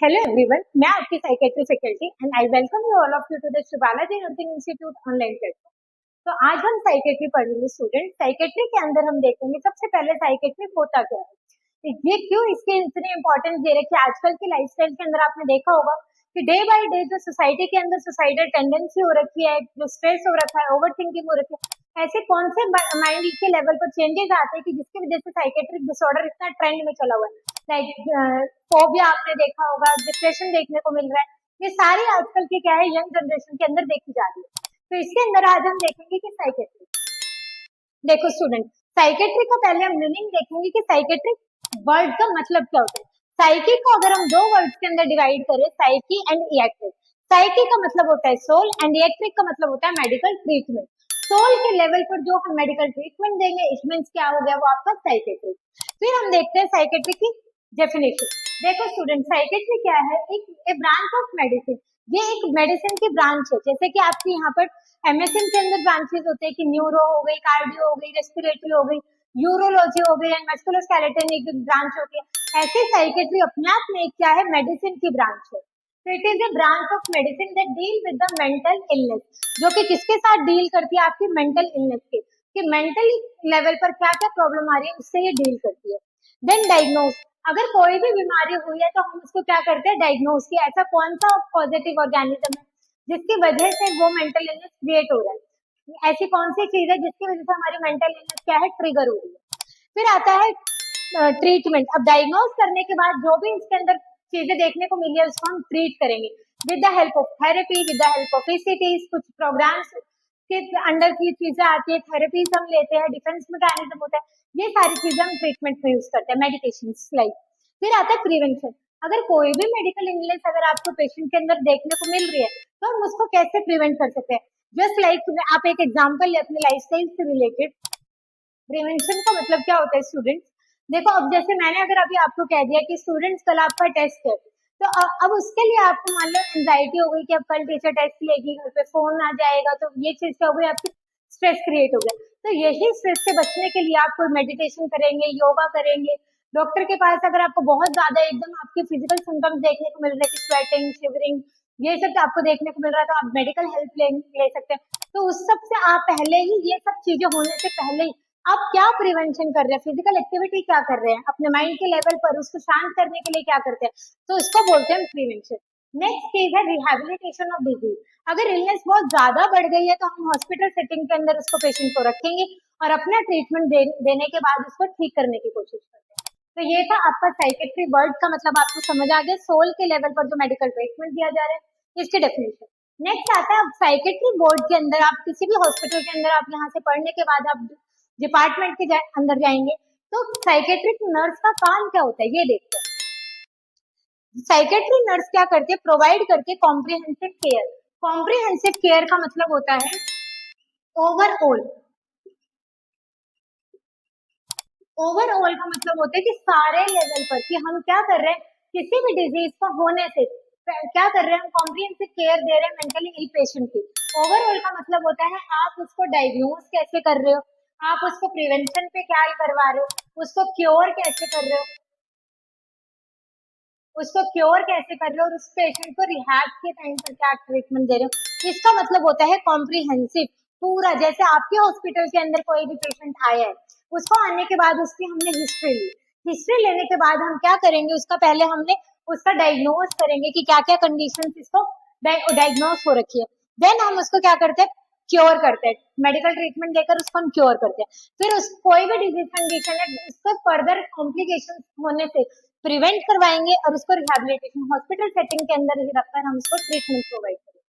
Hello everyone, मैं आपकी psychiatry faculty and I welcome you all of you to the Shri Balaji nursing institute online platform. तो आज हम psychiatry पढ़ेंगे स्टूडेंट। साइकेट्री के अंदर हम देखेंगे सबसे पहले साइकेट्री होता क्या है, तो ये क्यों इसकी इतनी इंपॉर्टेंस दे रहे कि आजकल की लाइफस्टाइल के अंदर आपने देखा होगा कि डे बाय डे जो सोसाइटी के अंदर सुसाइडल टेंडेंसी हो रखी है, जो स्ट्रेस हो रखा है, ओवर थिंकिंग हो रखी है, ऐसे कौन से माइंड के लेवल पर चेंजेस आते हैं कि जिसकी वजह से साइकेट्रिक डिसऑर्डर इतना ट्रेंड में चला हुआ है। लाइक फोबिया आपने देखा होगा, डिप्रेशन देखने को मिल रहा है, ये सारी आजकल की क्या है यंग जनरेशन के अंदर देखी जा रही है। तो इसके अंदर आज हम देखेंगे कि साइकेट्रिक, देखो स्टूडेंट, साइकेट्रिक का पहले हम मीनिंग देखेंगे कि साइकेट्रिक वर्ड का मतलब क्या होता है। साइकी को अगर हम दो वर्ड्स के अंदर डिवाइड करें, साइकी एंड इलेक्ट्रिक। साइकी का मतलब होता है सोल एंड इलेक्ट्रिक का मतलब होता है मेडिकल ट्रीटमेंट। सोल के लेवल पर जो हम मेडिकल ट्रीटमेंट देंगे, इट मींस क्या हो गया, वो आपका साइकेट्रिक। फिर हम देखते हैं साइकेट्रिक की डेफिनेशन। देखो स्टूडेंट, साइकेट्री क्या है, एक ब्रांच ऑफ मेडिसिन। ये एक मेडिसिन की ब्रांच है। जैसे कि आपके यहाँ पर एमएसएन के अंदर ब्रांचेस होते हैं कि न्यूरो हो गई, कार्डियो हो गई, रेस्पिरेटरी हो गई, यूरोलॉजी हो गई एंड मस्कुलोस्केलेटन एक ब्रांच होती है। ऐसे साइकेट्री अपने आप में एक क्या है, मेडिसिन की ब्रांच है। तो it is a branch of medicine that deal with the mental illness, जो कि किसके साथ डील करती है, आपकी मेंटल इलनेस के, कि मेंटली लेवल पर क्या क्या प्रॉब्लम आ रही है उससे ये डील करती है। देन डायग्नोज, अगर कोई भी बीमारी हुई है तो हम उसको क्या करते हैं, डायग्नोज की ऐसा कौन सा पॉजिटिव ऑर्गेनिज्म है जिसकी वजह से वो मेंटल इलनेस क्रिएट हो रहा है, ऐसी कौन सी चीज है जिसकी वजह से हमारी मेंटल इलनेस क्या है, ट्रिगर हो रही है। फिर आता है ट्रीटमेंट। अब डायग्नोज करने के बाद जो भी इसके अंदर चीजें देखने को मिली है उसको हम ट्रीट करेंगे with the help of therapy, with the help of ECTs, कुछ प्रोग्राम्स के अंडर की चीजें आती है, थेरेपीज हम लेते हैं, डिफेंस मैकेनिज्म होता है, ये सारी चीजें हम ट्रीटमेंट में यूज करते हैं, मेडिकेशन लाइक। फिर आता है प्रिवेंशन। अगर कोई भी मेडिकल इलनेस अगर आपको पेशेंट के अंदर देखने को मिल रही है तो हम उसको कैसे प्रिवेंट कर सकते हैं। जस्ट लाइक आप एक एग्जांपल ले अपने लाइफस्टाइल से रिलेटेड। प्रिवेंशन का मतलब क्या होता है स्टूडेंट्स, देखो अब जैसे मैंने अगर अभी आपको कह दिया कि स्टूडेंट्स कल आपका टेस्ट है, तो अब उसके लिए आपको मान लो एंजाइटी हो गई कि अब कल टीचर टेस्ट लेगी, घर पे फोन आ जाएगा, तो ये चीज क्या हो गई, आपकी स्ट्रेस क्रिएट हो गया। तो यही स्ट्रेस से बचने के लिए आप कोई मेडिटेशन करेंगे, योगा करेंगे, डॉक्टर के पास अगर आपको बहुत ज्यादा एकदम आपके फिजिकल सिम्टम्स देखने को मिल रहे हैं, स्वेटिंग, शिवरिंग, ये सब आपको देखने को मिल रहा है, तो आप मेडिकल हेल्प ले सकते हैं। तो उस सब से आप पहले ही, ये सब चीजें होने से पहले ही आप क्या प्रिवेंशन कर रहे हैं, फिजिकल एक्टिविटी क्या कर रहे हैं, अपने माइंड के लेवल पर उसको शांत करने के लिए क्या करते हैं, तो इसको बोलते हैं प्रिवेंशन। नेक्स्ट चीज है रिहेबिलिटेशन ऑफ डिजीज। अगर इलनेस बहुत ज्यादा बढ़ गई है तो हम हॉस्पिटल सेटिंग के अंदर उसको पेशेंट को रखेंगे और अपना ट्रीटमेंट देने के बाद उसको ठीक करने की कोशिश करते हैं। तो ये था आपका साइकेट्री वर्ड का मतलब, आपको समझ आ गया, सोल के लेवल पर जो मेडिकल ट्रीटमेंट दिया जा रहा है इसकी डेफिनेशन। नेक्स्ट आता है, अब साइकेट्री बोर्ड के अंदर आप किसी भी हॉस्पिटल के अंदर आप यहाँ से पढ़ने के बाद आप डिपार्टमेंट के अंदर जाएंगे तो साइकेट्रिक नर्स का काम क्या होता है ये देखते हैं। साइकेट्री नर्स क्या करती है, प्रोवाइड करती है कॉम्प्रिहेंसिव केयर। कॉम्प्रिहेंसिव केयर का मतलब होता है ओवरऑल। ओवरऑल का मतलब होता है कि सारे लेवल पर, कि हम क्या कर रहे हैं, किसी भी डिजीज को होने से क्या कर रहे हैं, हम कॉम्प्रिहेंसिव केयर दे रहे हैं मेंटली इल पेशेंट की। ओवरऑल का मतलब होता है आप उसको डायग्नोज कैसे कर रहे हो, आप उसको प्रिवेंशन पे क्या करवा रहे हो, उसको क्योर कैसे कर रहे हो, उसको क्योर कैसे कर रहे हो, और उस पेशेंट को रिहैब के टाइम पर क्या ट्रीटमेंट दे रहे हो। इसका मतलब होता है कॉम्प्रिहेंसिव पूरा। जैसे आपके हॉस्पिटल के अंदर कोई भी पेशेंट आया है, उसको आने के बाद उसकी हमने हिस्ट्री ली, हिस्ट्री लेने के बाद हम क्या करेंगे, उसका पहले हमने उसका डायग्नोज करेंगे कि क्या क्या कंडीशन इसको डायग्नोज हो रखी है। देन हम उसको क्या करते हैं, क्योर करते हैं, मेडिकल ट्रीटमेंट देकर उसको हम क्योर करते हैं। फिर उस कोई भी डिजीज कंडीशन है उसको फर्दर कॉम्प्लिकेशन होने से प्रिवेंट करवाएंगे और उसको रिहेबिलिटेशन हॉस्पिटल सेटिंग के अंदर ही रखकर हम उसको ट्रीटमेंट प्रोवाइड करेंगे।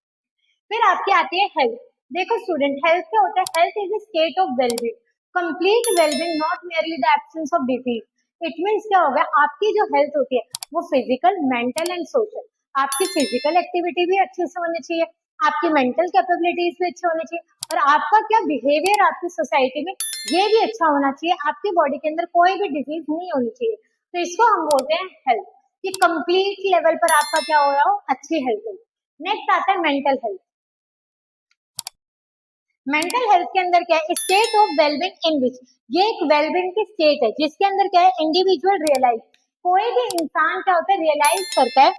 फिर आपकी आती है हेल्थ। देखो स्टूडेंट, हेल्थ क्या होता है, health is a state of wellbeing, complete wellbeing, not merely the absence of disease. It means क्या होगा, आपकी जो हेल्थ होती है वो फिजिकल, मेंटल एंड सोशल, आपकी फिजिकल एक्टिविटी भी अच्छे से होनी चाहिए, आपकी मेंटल कैपेबिलिटीज भी अच्छी होनी चाहिए, और आपका क्या बिहेवियर आपकी सोसाइटी में ये भी अच्छा होना चाहिए, आपकी बॉडी के अंदर कोई भी डिजीज नहीं होनी चाहिए। तो इसको हम बोलते हैं हेल्थ, कि कंप्लीट लेवल पर आपका क्या हो रहा हो, अच्छी हेल्थ हो। नेक्स्ट आता है मेंटल हेल्थ। मेंटल हेल्थ के अंदर क्या है, स्टेट ऑफ वेलबींग इन विच, ये एक वेलबींग की स्टेट है जिसके अंदर क्या है, इंडिविजुअल रियलाइज, कोई भी इंसान क्या होता है, रियलाइज करता है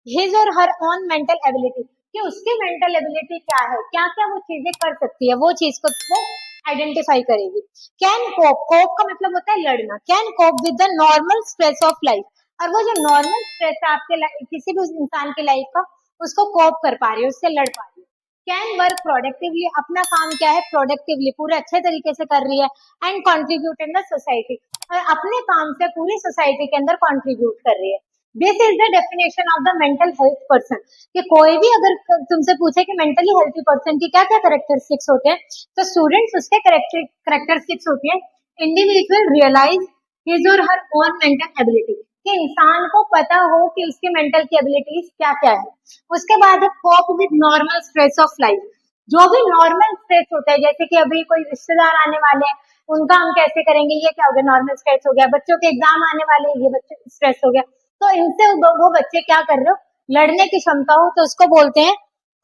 हिज और हर ऑन मेंटल एबिलिटी, कि उसकी मेंटल एबिलिटी क्या है, क्या क्या वो चीजें कर सकती है, वो चीज को वो आइडेंटिफाई करेगी। कैन कोप, कोप का मतलब होता है लड़ना, can cope with the normal stress of life, और वो जो नॉर्मल स्ट्रेस है आपके किसी भी इंसान की लाइफ का, उसको कोप कर पा रही है, उससे लड़ पा रही है। कैन वर्क प्रोडक्टिवली, अपना काम क्या है प्रोडक्टिवली पूरे अच्छे तरीके से कर रही है, and contribute in the society, और अपने काम से पूरी सोसाइटी के अंदर कॉन्ट्रीब्यूट कर रही है। This is the definition of the mental health person, कि कोई भी अगर तुमसे पूछे कि मेंटली हेल्थी पर्सन की क्या क्या कैरेक्टरिस्टिक्स होते हैं, तो स्टूडेंट्स उसके कैरेक्टरिस्टिक्स होती है, इंडिविजुअल रियलाइज हिज और हर ओन मेंटल एबिलिटी, कि इंसान को पता हो कि उसकी मेंटल की एबिलिटीज क्या क्या है। उसके बाद है cope with normal stress of life, जो भी नॉर्मल स्ट्रेस होता है, जैसे कि अभी कोई रिश्तेदार आने वाले हैं, उनका हम कैसे करेंगे, ये क्या हो गया नॉर्मल स्ट्रेस हो गया, बच्चों के एग्जाम आने वाले हैं, ये बच्चे स्ट्रेस हो गया, तो इनसे वो बच्चे क्या कर रहे हो, लड़ने की क्षमता हो, तो उसको बोलते हैं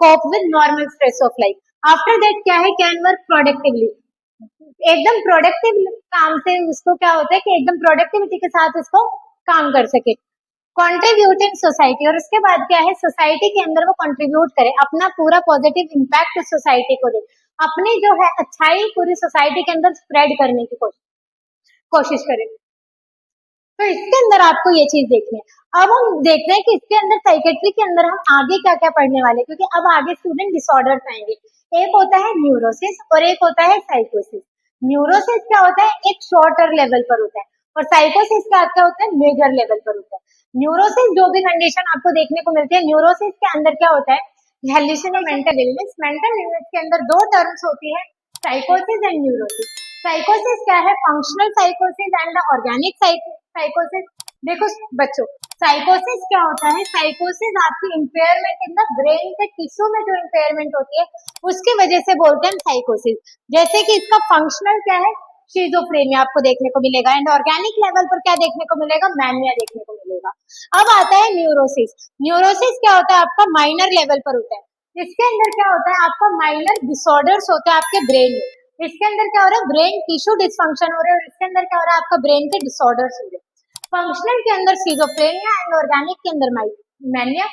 cope with normal stress of life. After that क्या है, कैन वर्क प्रोडक्टिवली, एकदम प्रोडक्टिव काम से उसको क्या होता है कि एकदम प्रोडक्टिविटी के साथ उसको काम कर सके। कॉन्ट्रीब्यूटिंग सोसाइटी, और उसके बाद क्या है, सोसाइटी के अंदर वो कंट्रीब्यूट करे, अपना पूरा पॉजिटिव इम्पैक्ट सोसाइटी को दे, अपनी जो है अच्छाई पूरी सोसाइटी के अंदर स्प्रेड करने की कोशिश करे। तो इसके अंदर आपको ये चीज देखनी है। अब हम देख रहे हैं कि इसके अंदर साइकेट्री के अंदर हम आगे क्या क्या पढ़ने वाले हैं, क्योंकि अब आगे स्टूडेंट डिसऑर्डर्स आएंगे। एक होता है न्यूरोसिस और एक होता है साइकोसिस। न्यूरोसिस क्या होता है, एक शॉर्टर लेवल पर होता है, और साइकोसिस क्या होता है, मेजर लेवल पर होता है। न्यूरोसिस जो भी कंडीशन आपको देखने को मिलती है, न्यूरोसिस के अंदर क्या होता है, हेलुसिनो मेंटल इलनेस। मेंटल इलनेस के अंदर दो टर्म्स होती है, साइकोसिस एंड न्यूरोसिस। साइकोसिस क्या है, फंक्शनल साइकोसिस एंड ऑर्गेनिक साइकोसिस। देखो बच्चों, साइकोसिस क्या होता है, साइकोसिस आपकी इंपेयरमेंट इन द ब्रेन के टिश्यू में जो इंपेयरमेंट होती है, उसकी वजह से बोलते हैं साइकोसिस। जैसे कि इसका फंक्शनल क्या है, शिजोफ्रेनिया आपको देखने को मिलेगा, एंड ऑर्गेनिक लेवल पर क्या देखने को मिलेगा, मैनिया देखने को मिलेगा। अब आता है न्यूरोसिस। न्यूरोसिस क्या होता है, आपका माइनर लेवल पर होता है। इसके अंदर क्या होता है, आपका माइनर डिसऑर्डर्स होते हैं आपके ब्रेन में। इसके अंदर क्या हो रहा है, ब्रेन टिश्यू डिसफंक्शन हो रहा है, और इसके अंदर क्या हो रहा है, आपका ब्रेन के डिसऑर्डर्स हो रहे हैं। फंक्शनल के अंदर सिजोफ्रेनिया एंड ऑर्गेनिक के अंदर मैनिया।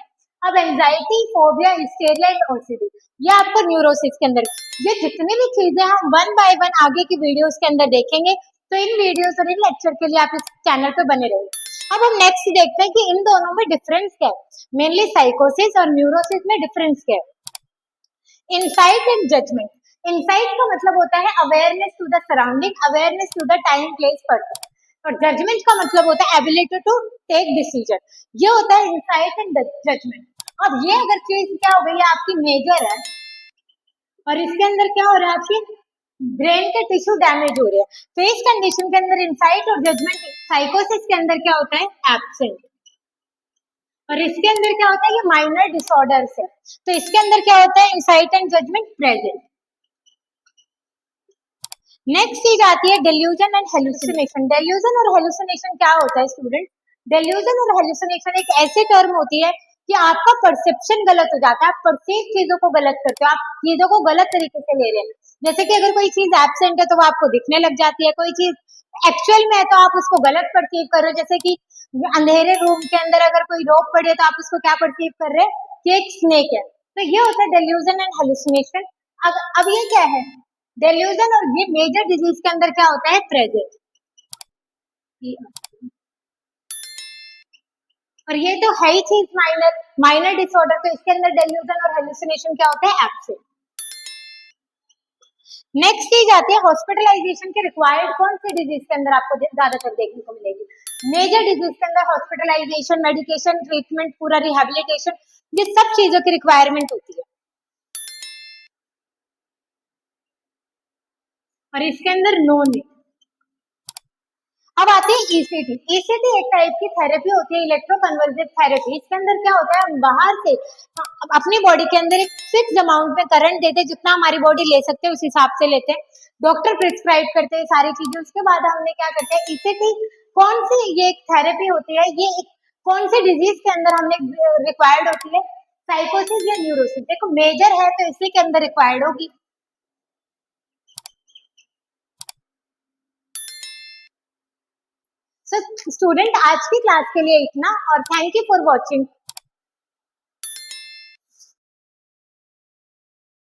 अब anxiety, phobia, hysteria and OCD, ये आपको न्यूरोसिस के अंदर। ये जितनी भी चीजें हम वन बाय वन आगे की वीडियोस के अंदर देखेंगे, तो इन वीडियोस और इन लेक्चर के लिए आप इस चैनल पे बने रहिए। अब हम नेक्स्ट देखते हैं कि इन दोनों में डिफरेंस क्या है, मेनली साइकोसिस और न्यूरोसिस में डिफरेंस क्या है। Insight and judgement. इनसाइट का मतलब होता है awareness to the surrounding, awareness to the time place person, और जजमेंट का मतलब होता है एबिलिटी टू टेक डिसीजन। ये होता है इंसाइट एंड जजमेंट। अब ये अगर चीज क्या हो गई आपकी मेजर है, और इसके अंदर क्या हो रहा है, आपकी ब्रेन के टिश्यू डैमेज हो रहे हैं, तो इस कंडीशन के अंदर इंसाइट और जजमेंट, साइकोसिस के अंदर क्या होता है, एब्सेंट, और इसके अंदर क्या होता है, ये माइनर डिसऑर्डर्स है, तो इसके अंदर क्या होता है, insight and judgement present. Next चीज आती है डेल्यूजन एंड हेलुसिनेशन। डेल्यूजन और हेलुसिनेशन क्या होता है स्टूडेंट, डेल्यूजन और हेलुसिनेशन एक ऐसी टर्म होती है कि आपका परसेप्शन गलत हो जाता है, आप परसीव चीजों को गलत करते हो, आप चीजों को गलत तरीके से ले रहे हैं। जैसे कि अगर कोई चीज एब्सेंट है तो वो आपको दिखने लग जाती है, कोई चीज एक्चुअल में है तो आप उसको गलत परसीव कर रहे हो। जैसे कि अंधेरे रूम के अंदर अगर कोई रोप पड़े तो आप उसको क्या परसीव कर रहे हैं कि एक स्नेक है। तो ये होता है डेल्यूजन एंड हेलुसिनेशन। अब ये क्या है, डेल्यूजन, और ये मेजर डिजीज के अंदर क्या होता है, प्रेजेंट। और ये तो है ही चीज माइनर, माइनर डिसऑर्डर, तो इसके अंदर डेल्यूजन और हेलुसिनेशन क्या होता है, एब्सेंट। नेक्स्ट चीज आती है हॉस्पिटलाइजेशन के रिक्वायर्ड कौन से डिजीज के अंदर आपको ज्यादातर देखने को मिलेगी। मेजर डिजीज के अंदर हॉस्पिटलाइजेशन, मेडिकेशन, ट्रीटमेंट, पूरा रिहेबिलिटेशन, ये सब चीजों की रिक्वायरमेंट होती है। और इसके अंदर नॉन है। अब आते हैं ईसीटी। ईसीटी एक टाइप की थेरेपी होती है, इलेक्ट्रोकन्वर्सिव थेरेपी। इसके अंदर क्या होता है, हम बाहर से अपनी बॉडी के अंदर एक फिक्स अमाउंट में करंट देते हैं, जितना हमारी बॉडी ले सकते हैं उस हिसाब से लेते हैं। डॉक्टर प्रिस्क्राइब करते हैं सारी चीजें, उसके बाद हमने क्या करते हैं, ईसीटी कौन सी ये एक थेरेपी होती है, ये कौन से डिजीज के अंदर हमने रिक्वायर्ड होती है, साइकोसिस या न्यूरोसिस। देखो मेजर है तो इसी के अंदर रिक्वायर्ड होगी। सो स्टूडेंट आज की क्लास के लिए इतना, और थैंक यू फॉर वॉचिंग।